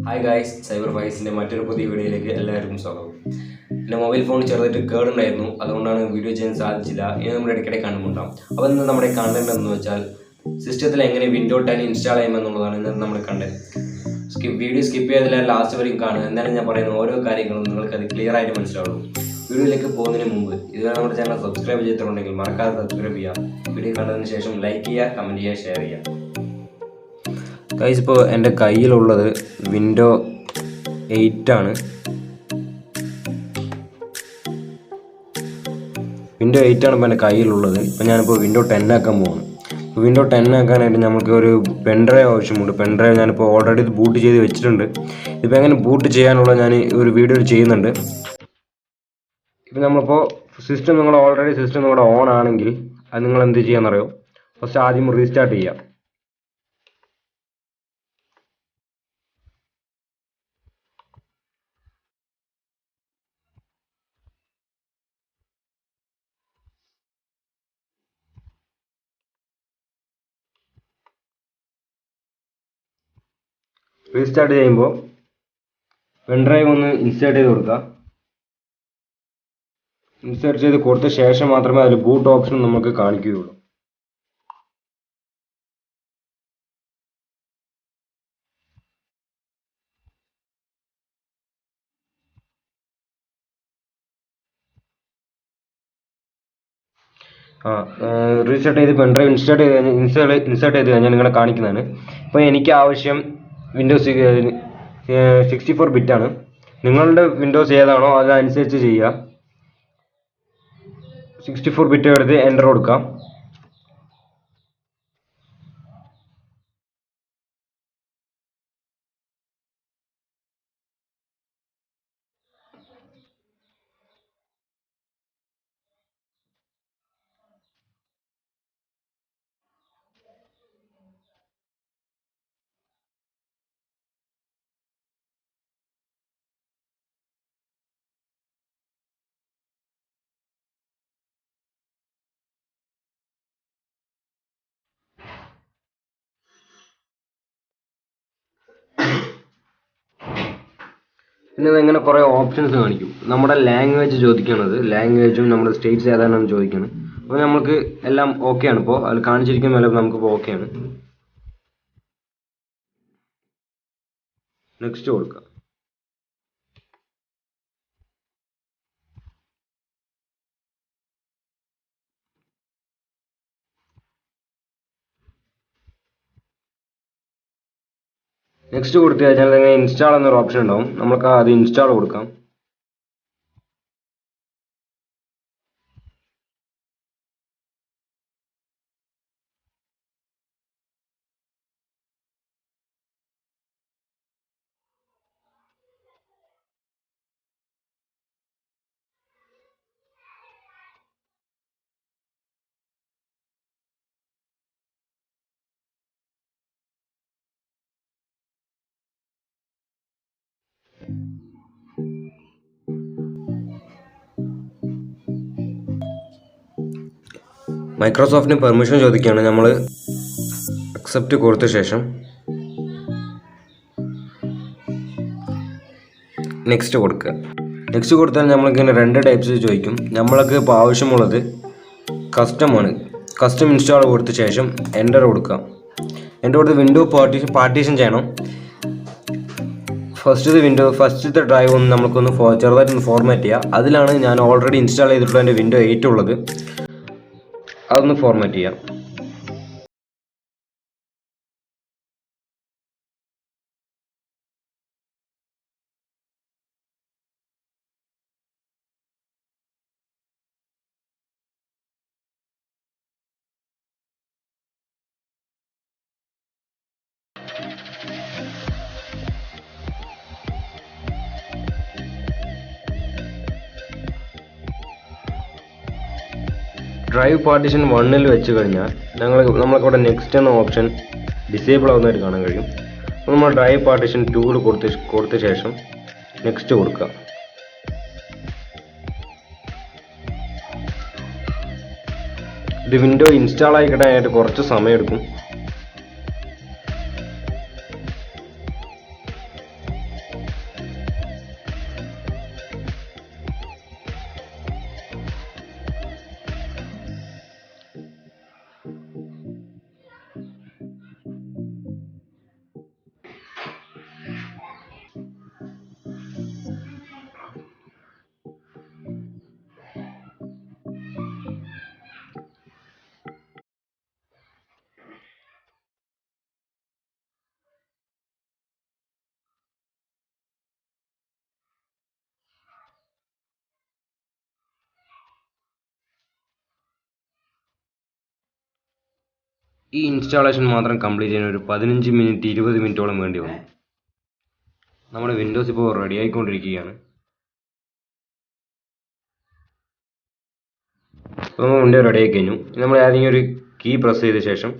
Hi guys, Cyber Vice മറ്റൊരു പുതിയ വീഡിയോയിലേക്ക് എല്ലാവർക്കും സ്വാഗതം. എൻ്റെ മൊബൈൽ ഫോൺ ചെറുതായിട്ട് കേടുണ്ടായിരുന്നു, അതുകൊണ്ടാണ് വീഡിയോ ചെയ്യാൻ സാധിച്ചില്ല. ഇനി നമ്മൾ ഇടയ്ക്കിടെ കണ്ടുമുട്ടാം. അപ്പോൾ ഇന്ന് നമ്മുടെ കണ്ടന്റ് എന്ന് വെച്ചാൽ സിസ്റ്റത്തിൽ എങ്ങനെ വിൻഡോ 10 ഇൻസ്റ്റാൾ ചെയ്യുമെന്നുള്ളതാണ് ഇന്ന് നമ്മുടെ കണ്ടന്റ്. വീഡിയോ സ്കിപ്പ് ചെയ്തതില്ല, ലാസ്റ്റ് വരെയും കാണുക. എന്താണ് ഞാൻ പറയുന്ന ഓരോ കാര്യങ്ങളും നിങ്ങൾക്ക് അത് ക്ലിയർ ആയിട്ട് മനസ്സിലാവുള്ളൂ. വീഡിയോയിലേക്ക് പോകുന്നതിന് മുമ്പ് ഇതുവരെ നമ്മുടെ ചാനൽ സബ്സ്ക്രൈബ് ചെയ്തിട്ടുണ്ടെങ്കിൽ മറക്കാതെ സബ്സ്ക്രൈബ് ചെയ്യുക. വീഡിയോ കണ്ടതിന് ശേഷം ലൈക്ക് ചെയ്യുക, കമൻറ്റ് ചെയ്യുക, ഷെയർ ചെയ്യുക. ഗൈസ്, ഇപ്പോൾ എൻ്റെ കയ്യിലുള്ളത് വിൻഡോ 8 ആണ്. വിൻഡോ 8 ആണ് ഇപ്പോൾ എൻ്റെ കയ്യിലുള്ളത്. ഇപ്പോൾ ഞാനിപ്പോൾ വിൻഡോ 10 ആക്കാൻ പോകുന്നു. ഇപ്പോൾ വിൻഡോ 10 ആക്കാനായിട്ട് നമുക്ക് ഒരു പെൻഡ്രൈവ് ആവശ്യമുണ്ട്. പെൻഡ്രൈവ് ഞാനിപ്പോൾ ഓൾറെഡി ഇത് ബൂട്ട് ചെയ്ത് വെച്ചിട്ടുണ്ട്. ഇപ്പോൾ എങ്ങനെ ബൂട്ട് ചെയ്യാനുള്ള ഞാൻ ഒരു വീഡിയോ ചെയ്യുന്നുണ്ട്. ഇപ്പോൾ നമ്മളിപ്പോൾ സിസ്റ്റം നിങ്ങളുടെ ഓൺ ആണെങ്കിൽ അത് നിങ്ങൾ എന്ത് ചെയ്യാമെന്നറിയോ? ഫസ്റ്റ് ആദ്യം റീസ്റ്റാർട്ട് ചെയ്യാം. റീസ്റ്റാർട്ട് ചെയ്യുമ്പോൾ പെൻഡ്രൈവ് ഒന്ന് ഇൻസേർട്ട് ചെയ്ത് കൊടുക്കുക. ഇൻസേർട്ട് ചെയ്ത് കൊടുത്ത ശേഷം മാത്രമേ അതിൽ ബൂട്ട് ഓപ്ഷൻ നമുക്ക് കാണിക്കുകയുള്ളൂ. റീസ്റ്റാർട്ട് ചെയ്ത് പെൻഡ്രൈവ് ഇൻസേർട്ട് ചെയ്ത് കഴിഞ്ഞാൽ നിങ്ങളെ കാണിക്കുന്നതാണ്. ഇപ്പോൾ എനിക്ക് ആവശ്യം വിൻഡോസ് 64 ബിറ്റാണ്. നിങ്ങളുടെ വിൻഡോസ് ഏതാണോ അതനുസരിച്ച് ചെയ്യുക. 64 ബിറ്റ് എടുത്ത് എൻ്റർ കൊടുക്കാം. പിന്നെ ഇങ്ങനെ കുറേ ഓപ്ഷൻസ് കാണിക്കും. നമ്മുടെ ലാംഗ്വേജ് ചോദിക്കണത്, ലാംഗ്വേജും നമ്മുടെ സ്റ്റേറ്റ്സ് ഏതാണെന്ന് ചോദിക്കണം. അപ്പോൾ നമുക്ക് എല്ലാം ഓക്കെ ആണ്. ഇപ്പോൾ അതിൽ കാണിച്ചിരിക്കുന്ന എല്ലാം നമുക്കിപ്പോൾ ഓക്കെ ആണ്. നെക്സ്റ്റ് കൊടുക്കുക. നെക്സ്റ്റ് കൊടുത്തു കഴിഞ്ഞാൽ നിങ്ങൾ ഇൻസ്റ്റാൾ എന്നൊരു ഓപ്ഷൻ ഉണ്ടാവും. നമുക്ക് അത് ഇൻസ്റ്റാൾ കൊടുക്കാം. മൈക്രോസോഫ്റ്റിന് പെർമിഷൻ ചോദിക്കുകയാണ്. നമ്മൾ അക്സെപ്റ്റ് കൊടുത്ത ശേഷം നെക്സ്റ്റ് കൊടുക്കുക. നെക്സ്റ്റ് കൊടുത്താൽ നമ്മൾക്കിങ്ങനെ 2 ടൈപ്സ് ചോദിക്കും. നമ്മൾക്ക് ഇപ്പോൾ ആവശ്യമുള്ളത് കസ്റ്റമാണ്. കസ്റ്റം ഇൻസ്റ്റാൾ കൊടുത്ത ശേഷം എൻ്റർ കൊടുക്കുക. എൻ്റർ കൊടുത്ത് വിൻഡോ പാർട്ടീഷൻ ചെയ്യണം. ഫസ്റ്റത്തെ ഡ്രൈവ് ഒന്ന് നമുക്കൊന്ന് ചെറുതായിട്ടൊന്ന് ഫോർമാറ്റ് ചെയ്യുക. അതിലാണ് ഞാൻ ഓൾറെഡി ഇൻസ്റ്റാൾ ചെയ്തിട്ടുള്ള എൻ്റെ വിൻഡോ 8 ഉള്ളത്. അതൊന്ന് ഫോർമാറ്റ് ചെയ്യാം. ഡ്രൈവ് പാർട്ടീഷൻ 1 വെച്ച് കഴിഞ്ഞാൽ നമ്മൾക്കിവിടെ നെക്സ്റ്റ് എന്ന ഓപ്ഷൻ ഡിസേബിൾ ആവുന്നതായിട്ട് കാണാൻ കഴിയും. അപ്പോൾ നമ്മൾ ഡ്രൈവ് പാർട്ടീഷൻ 2 കൊടുത്ത ശേഷം നെക്സ്റ്റ് കൊടുക്കുക. ഇത് വിൻഡോ ഇൻസ്റ്റാൾ ആയി കിട്ടാനായിട്ട് കുറച്ച് സമയം എടുക്കും. ഈ ഇൻസ്റ്റാളേഷൻ മാത്രം കംപ്ലീറ്റ് ചെയ്യാൻ ഒരു 15 മിനിറ്റ് 20 മിനിറ്റോളം വേണ്ടി വന്നു. നമ്മുടെ വിൻഡോസ് ഇപ്പോൾ റെഡി ആയിക്കൊണ്ടിരിക്കുകയാണ്. അപ്പോൾ നമ്മൾ വിൻഡോ റെഡി ആയി കഴിഞ്ഞു. നമ്മൾ ഏതെങ്കിലും ഒരു കീ പ്രസ് ചെയ്ത ശേഷം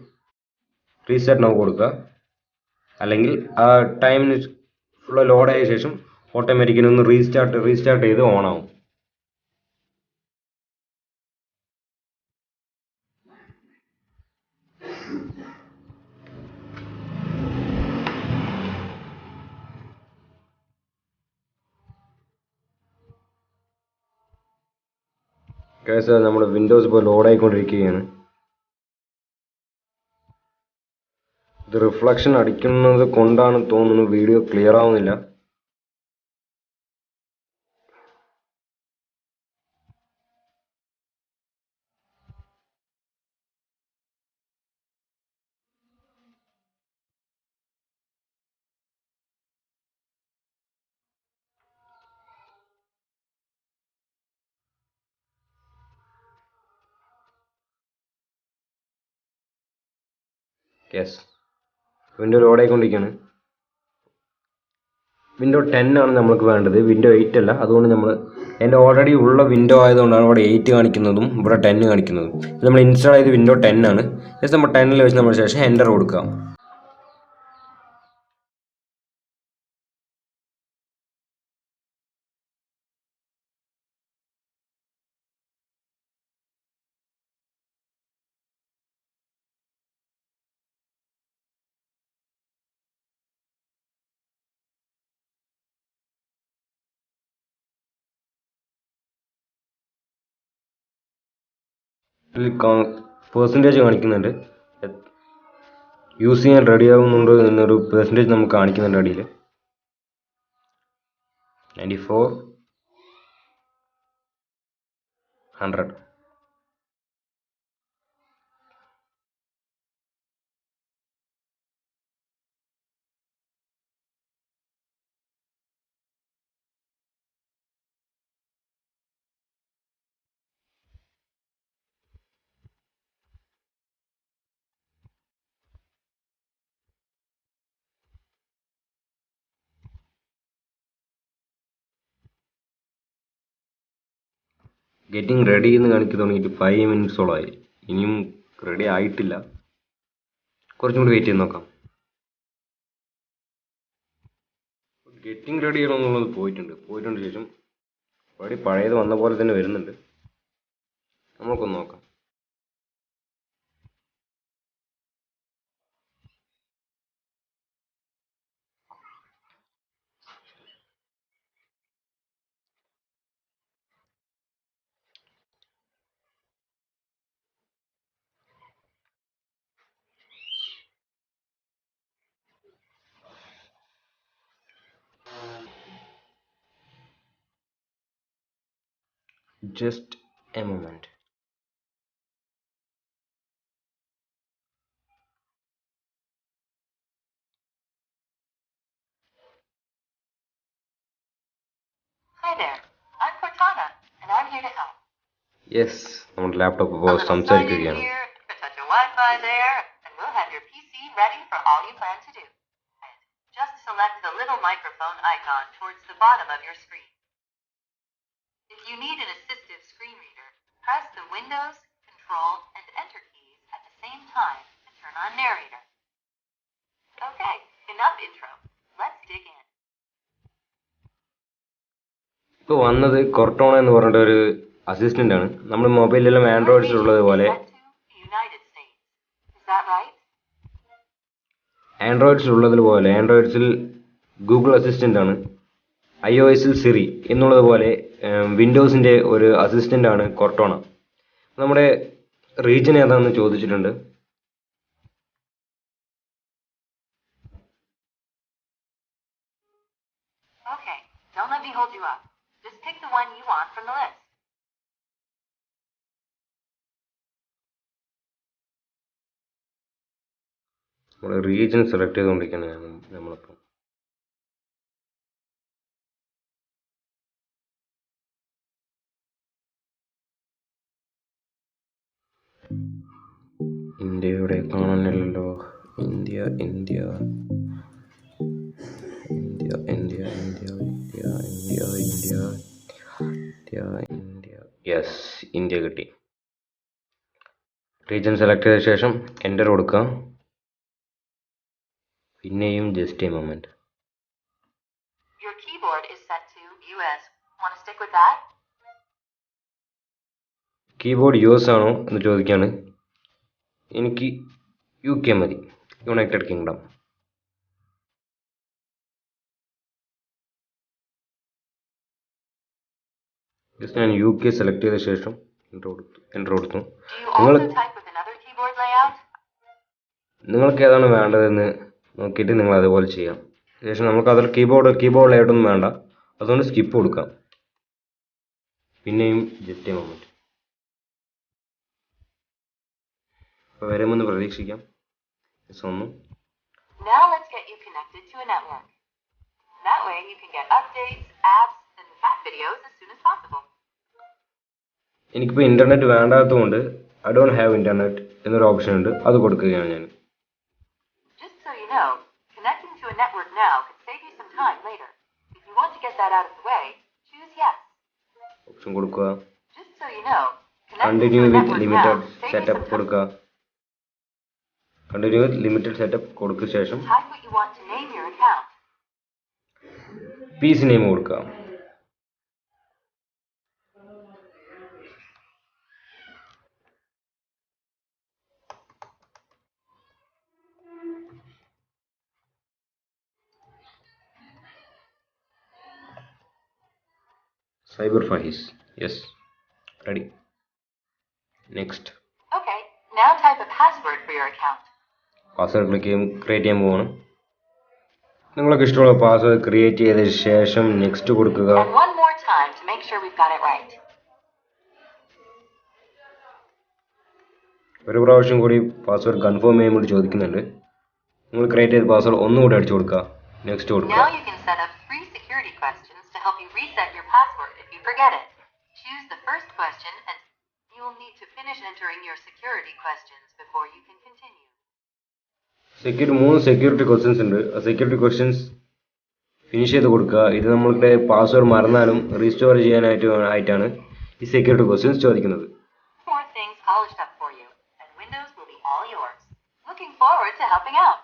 റീസെറ്റ് നൗ കൊടുക്കുക. അല്ലെങ്കിൽ ആ ടൈമിന് ഫുള്ള് ലോഡായ ശേഷം ഓട്ടോമാറ്റിക്കലി ഒന്ന് റീസ്റ്റാർട്ട് ചെയ്ത് ഓണാവും. കേസ് നമ്മുടെ വിൻഡോസ് ഇപ്പോൾ ലോഡായിക്കൊണ്ടിരിക്കുകയാണ്. ഇത് റിഫ്ലക്ഷൻ അടിക്കുന്നത് കൊണ്ടാണ് തോന്നുന്നു വീഡിയോ ക്ലിയർ ആവുന്നില്ല. യെസ്, വിൻഡോ ലോഡായിക്കൊണ്ടിരിക്കുകയാണ്. വിൻഡോ 10 ആണ് നമുക്ക് വേണ്ടത്, വിൻഡോ 8 അല്ല. അതുകൊണ്ട് നമ്മൾ എൻ്റെ ഓൾറെഡി ഉള്ള വിൻഡോ ആയതുകൊണ്ടാണ് ഇവിടെ 8 കാണിക്കുന്നതും ഇവിടെ 10 കാണിക്കുന്നതും. ഇത് നമ്മൾ ഇൻസ്റ്റാൾ ചെയ്ത വിൻഡോ 10 ആണ്. ജസ്റ്റ് നമ്മൾ 10 വെച്ച് നമ്മൾ ശേഷം എൻ്റർ കൊടുക്കുക. ഇതിൽ പെർസെൻറ്റേജ് കാണിക്കുന്നുണ്ട്, യൂസ് ചെയ്യാൻ റെഡി ആകുന്നുണ്ടോ എന്നൊരു പെർസെൻറ്റേജ് നമുക്ക് കാണിക്കുന്നുണ്ട് അടിയിൽ. 94, 100. ഗെറ്റിംഗ് റെഡി എന്ന് കാണിക്കാൻ തുടങ്ങിയിട്ട് 5 മിനിറ്റ്സോളമായി. ഇനിയും റെഡി ആയിട്ടില്ല. കുറച്ചും കൂടി വെയിറ്റ് ചെയ്ത് നോക്കാം. ഗെറ്റിംഗ് റെഡി ചെയ്യണമെന്നുള്ളത് പോയിട്ടുണ്ട് ശേഷം റെഡി പഴയത് വന്ന പോലെ തന്നെ വരുന്നുണ്ട്. നമുക്കൊന്ന് നോക്കാം. Just a moment. Hi there, I'm Cortana, and I'm here to help. Yes, നമ്മുടെ ലാപ്ടോപ്പ് ഇപ്പോൾ A little sign in സംസാരിക്കുകയാണ്. here, a touch of Wi-Fi there, and we'll have your PC ready for all you plan to do. And just select the little microphone icon towards the bottom of your screen. If you need an assistive screen reader, press the Windows, Control, and Enter keys at the same time to turn on narrator. Okay, enough intro. Let's dig in. ഇപ്പോൾ വന്നത് കൊർട്ടോണ എന്ന് പറഞ്ഞിട്ട് ഒരു assistant ആണ്. നമ്മൾ മൊബൈലിലെല്ലാം ആൻഡ്രോയിഡ്സിലുള്ളത് പോലെ ആൻഡ്രോയിഡ്സിൽ Google assistant ആണ്. iOSൽ Siri എന്നുള്ളത് പോലെ വിൻഡോസിൻ്റെ ഒരു അസിസ്റ്റൻ്റ് ആണ് കൊർട്ടോണ. നമ്മുടെ റീജിയൻ ഏതാണെന്ന് ചോദിച്ചിട്ടുണ്ട്. Okay, don't let me hold you up. Just pick the one you want from the list. നമ്മുടെ റീജിയൻ സെലക്ട് ചെയ്തുകൊണ്ടിരിക്കുകയാണ് നമ്മളിപ്പോൾ. ഇന്ത്യയുടെ കാണാനില്ലല്ലോ. India India India India India India India India India India yes, India കിട്ടി. Region select ചെയ്ത ശേഷം enter കൊടുക്കുക. പിന്നെയും just a moment. Your keyboard is set to US. Want to stick with that? Keyboard US ആണോ എന്ന് ചോദിക്കുകയാണ്. എനിക്ക് UK മതി, യുണൈറ്റഡ് കിങ്ഡം. ജസ്റ്റ് ഞാൻ UK സെലക്ട് ചെയ്ത ശേഷം എൻ്റർ കൊടുത്തു. Do you also type with another keyboard layout? നിങ്ങൾക്ക് ഏതാണ് വേണ്ടതെന്ന് നോക്കിയിട്ട് നിങ്ങൾ അതുപോലെ ചെയ്യാം. ശേഷം നമുക്ക് അതിൽ കീബോർഡ് ലേഔട്ടൊന്നും വേണ്ട, അതുകൊണ്ട് സ്കിപ്പ് കൊടുക്കാം. പിന്നെയും ജസ്റ്റ് എ മൊമെൻറ്റ്. അപ്പോൾ വരുമെന്ന് പ്രതീക്ഷിക്കാം. ഒന്നു. Now let's get you connected to a network. That way you can get updates, apps, and cat videos as soon as possible. എനിക്കിപ്പോൾ ഇൻ്റർനെറ്റ് വേണ്ടാത്തതുകൊണ്ട് ഐ ഡോണ്ട് ഹാവ് ഇൻ്റർനെറ്റ് എന്നൊരു option ഉണ്ട്, അത് കൊടുക്കുകയാണ് ഞാൻ. Just so you know, connecting to a network now could save you some time later. If you want to get that out of the way, choose yes. Option കൊടുക്കുക. Just so you know, connecting continue to a with network now limited could save you setup some time. കൊടുക്കുക. Continue with limited setup കൊടുത്ത ശേഷം Type what you want to name your account. PC name കൊടുക്കുക. Cyber Faheez. Yes, ready. Next. Okay, now type a password for your account. Password create ചെയ്യാൻ പോവാണ്. നിങ്ങൾക്ക് ഇഷ്ടമുള്ള password create ചെയ്ത ശേഷം നെക്സ്റ്റ് കൊടുക്കുക. And one more time to make sure we've got it right. ഒരു പ്രാവശ്യം കൂടി പാസ്വേഡ് കൺഫേം ചെയ്യാൻ വേണ്ടി ചോദിക്കുന്നുണ്ട്. നിങ്ങൾ ക്രിയേറ്റ് ചെയ്ത പാസ്വേഡ് ഒന്നുകൂടി അടിച്ചു കൊടുക്കുക. നെക്സ്റ്റ് കൊടുക്കുക. Now you can set up 3 security questions to help you reset your password if you forget it. Choose the first question and you will need to finish entering your security questions before you can continue. 3 security questions ഉണ്ട്. ആ security questions finish ചെയ്ത് കൊടുക്കുക. ഇത് നമ്മളുടെ password മറന്നാലും restore ചെയ്യാനായിട്ടാണ് ഈ security questions ചോദിക്കുന്നത്. 4 things polished up for you, and Windows will be all yours. Looking forward to helping out.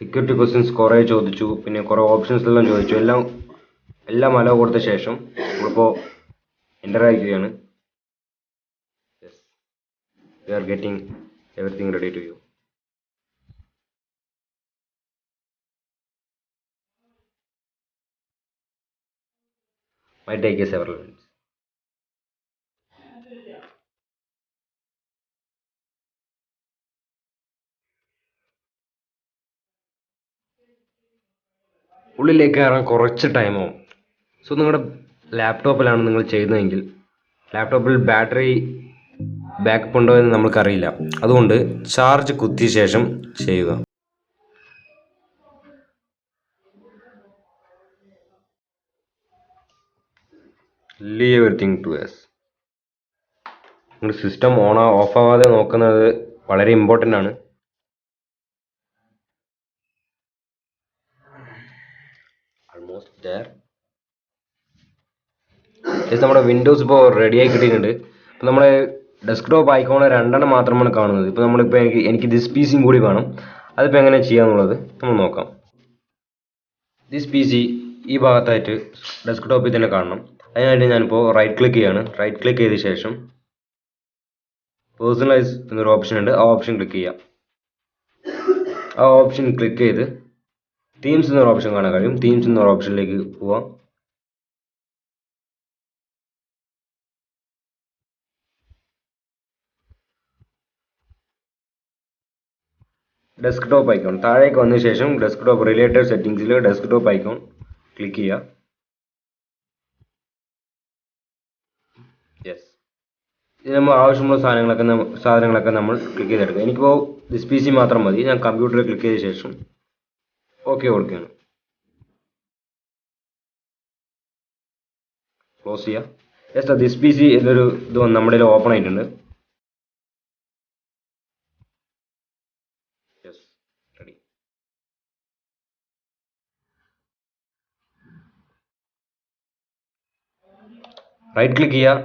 Security questions കുറേ ചോദിച്ചു, പിന്നെ കുറേ ഓപ്ഷൻസ് എല്ലാം ചോദിച്ചു. എല്ലാം അലോ കൊടുത്ത ശേഷം നമ്മളിപ്പോൾ എൻ്റർ അയക്കുകയാണ്. Yes, we are getting everything ready to you. might take several minutes. ഉള്ളിലേക്ക് കയറാൻ കുറച്ച് ടൈമാവും. സോ നിങ്ങളുടെ ലാപ്ടോപ്പിലാണ് നിങ്ങൾ ചെയ്യുന്നതെങ്കിൽ ലാപ്ടോപ്പിൽ ബാറ്ററി ബാക്കപ്പ് ഉണ്ടോ എന്ന് നമ്മൾക്കറിയില്ല, അതുകൊണ്ട് ചാർജ് കുത്തിയ ശേഷം ചെയ്യുക. Leave everything to us. നിങ്ങളുടെ സിസ്റ്റം ഓഫ് ആവാതെ നോക്കുന്നത് വളരെ ഇമ്പോർട്ടൻ്റ് ആണ്. Almost there. നമ്മുടെ വിൻഡോസ് ഇപ്പോൾ റെഡിയായി കിട്ടിയിട്ടുണ്ട്. ഇപ്പോൾ നമ്മുടെ ഡെസ്ക്ടോപ്പ് ഐക്കോണ് 2 മാത്രമാണ് കാണുന്നത്. ഇപ്പോൾ നമ്മളിപ്പോൾ എനിക്ക് ദിസ് പി സിയും കൂടി വേണം. അതിപ്പോൾ എങ്ങനെ ചെയ്യാന്നുള്ളത് നമ്മൾ നോക്കാം. ദിസ് പി സി ഈ ഭാഗത്തായിട്ട് ഡെസ്ക്ടോപ്പിൽ തന്നെ കാണണം. അതിനായിട്ട് ഞാനിപ്പോൾ റൈറ്റ് ക്ലിക്ക് ചെയ്യാണ്. റൈറ്റ് ക്ലിക്ക് ചെയ്ത ശേഷം പേഴ്സണലൈസ് എന്നൊരു ഓപ്ഷൻ ഉണ്ട്, ആ ഓപ്ഷൻ ക്ലിക്ക് ചെയ്യാം. ആ ഓപ്ഷൻ ക്ലിക്ക് ചെയ്ത് തീംസ് എന്നൊരു ഓപ്ഷൻ കാണാൻ കഴിയും. തീംസ് എന്നൊരു ഓപ്ഷനിലേക്ക് പോവാം. ഡെസ്ക്ടോപ്പ് ഐക്കോൺ താഴേക്ക് വന്ന ശേഷം ഡെസ്ക്ടോപ്പ് റിലേറ്റഡ് സെറ്റിംഗ്സിൽ ഡെസ്ക്ടോപ്പ് ഐക്കോൺ ക്ലിക്ക് ചെയ്യുക. യെസ്, ഇത് നമ്മൾ ആവശ്യമുള്ള സാധനങ്ങളൊക്കെ നമ്മൾ ക്ലിക്ക് ചെയ്തെടുക്കുക. എനിക്കിപ്പോൾ ദിസ് പി സി മാത്രം മതി. ഞാൻ കമ്പ്യൂട്ടറിൽ ക്ലിക്ക് ചെയ്ത ശേഷം ഓക്കെ കൊടുക്കുകയാണ്. ക്ലോസ് ചെയ്യുക. യെസ് ദിസ് പി സി എന്നൊരു ഇത് നമ്മുടെ ഓപ്പൺ ആയിട്ടുണ്ട്. Yes ready. റൈറ്റ് ക്ലിക്ക് ചെയ്യുക,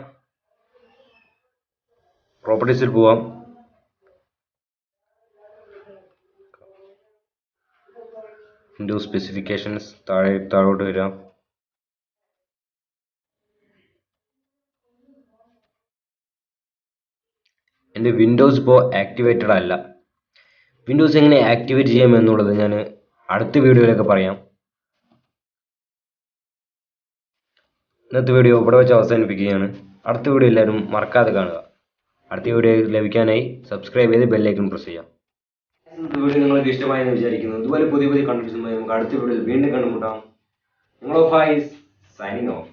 പ്രോപ്പർട്ടീസിൽ പോവാം, വിൻഡോസ് സ്പെസിഫിക്കേഷൻസ് താഴോട്ട് വരാം. എൻ്റെ വിൻഡോസ് ഇപ്പോൾ ആക്ടിവേറ്റഡ് അല്ല. വിൻഡോസ് എങ്ങനെ ആക്ടിവേറ്റ് ചെയ്യാം എന്നുള്ളത് ഞാൻ അടുത്ത വീഡിയോയിലൊക്കെ പറയാം. ഇന്നത്തെ വീഡിയോ ഇവിടെ വെച്ച് അവസാനിപ്പിക്കുകയാണ്. അടുത്ത വീഡിയോ എല്ലാവരും മറക്കാതെ കാണുക. അടുത്ത വീഡിയോ ലഭിക്കാനായി സബ്സ്ക്രൈബ് ചെയ്ത് ബെല്ലൈക്കൺ പ്രസ് ചെയ്യാം. ഇന്നത്തെ വീഡിയോ നിങ്ങൾക്ക് ഇഷ്ടമായെന്ന് വിചാരിക്കുന്നു. ഇതുപോലെ പുതിയ കണ്ടന്റ്സുമായി നമുക്ക് അടുത്ത വീഡിയോയിൽ വീണ്ടും കണ്ടുമുട്ടാം. നിങ്ങളോ ഫൈസ് സൈനിങ് ഓഫ്.